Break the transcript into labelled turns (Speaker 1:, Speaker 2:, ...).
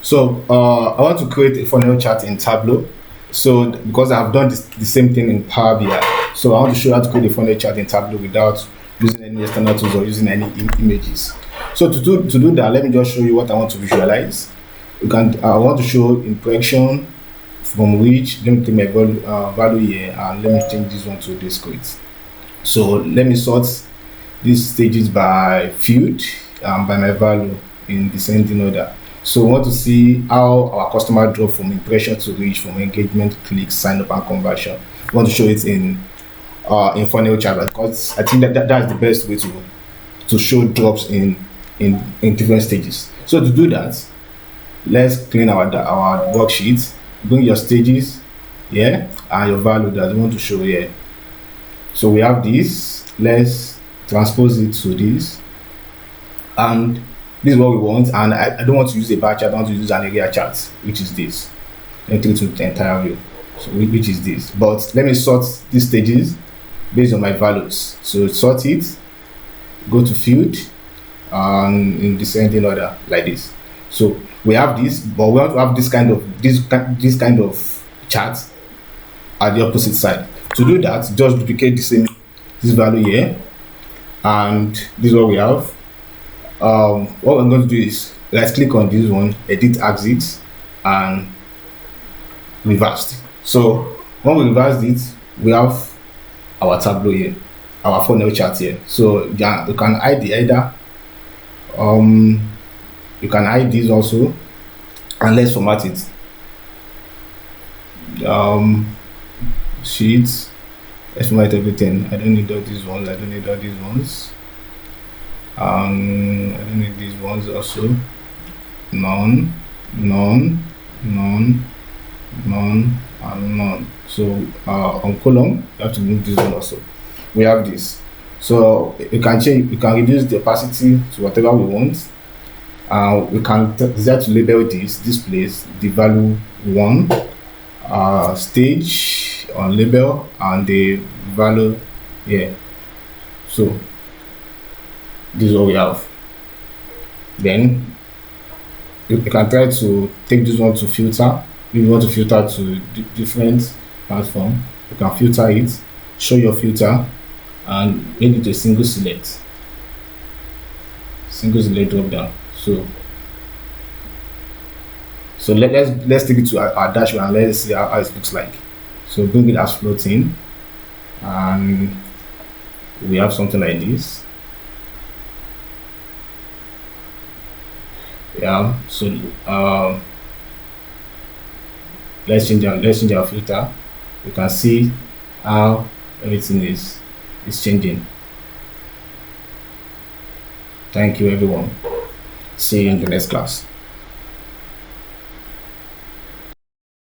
Speaker 1: So I want to create a funnel chart in Tableau. So because I've done the same thing in Power BI, so I want to show you how to create a funnel chart in Tableau without using any external tools or using any images. So to do that, let me just show you what I want to visualize. I want to show impression from which, let me take my value here, and let me change this one to discrete. So let me sort these stages by field and by my value in descending order. So we want to see how our customer drop from impression to reach, from engagement, clicks, sign up, and conversion. We want to show it in funnel chart, because I think that's the best way to show drops in different stages. So to do that, let's clean our worksheet. Bring your stages here and your value that we want to show here. So we have this. Let's transpose it to this, and this is what we want. And I don't want to use a bar chart. I want to use an area chart, which is this. Let me take it to the entire view. So which is this. But let me sort these stages based on my values. So sort it. Go to field and in descending order like this. So we have this, but we want to have this kind of chart at the opposite side. To do that, just duplicate this value here, and this is what we have. What I'm going to do is let's click on this one, edit axis, and reverse. So when we reverse it, we have our Tableau here, our funnel chart here. So yeah, you can hide the header. You can hide this also, and let's format it. Sheets. Let's format everything. I don't need all these ones. I don't need all these ones. I don't need these ones also. None, none, none, none, and none. So on column, you have to move this one also. We have this. So you can change. You can reduce the opacity to whatever we want. We can decide to label this place the value 1, stage on label, and the value here. So this is what we have. Then you can try to take this one to filter. If you want to filter to different platform, you can filter it, show your filter, and make it a single select drop down. So let's take it to our dashboard and let's see how it looks like. So bring it as floating, and we have something like this. Yeah. So let's change our filter. You can see how everything is changing. Thank you, everyone. See you in the next class.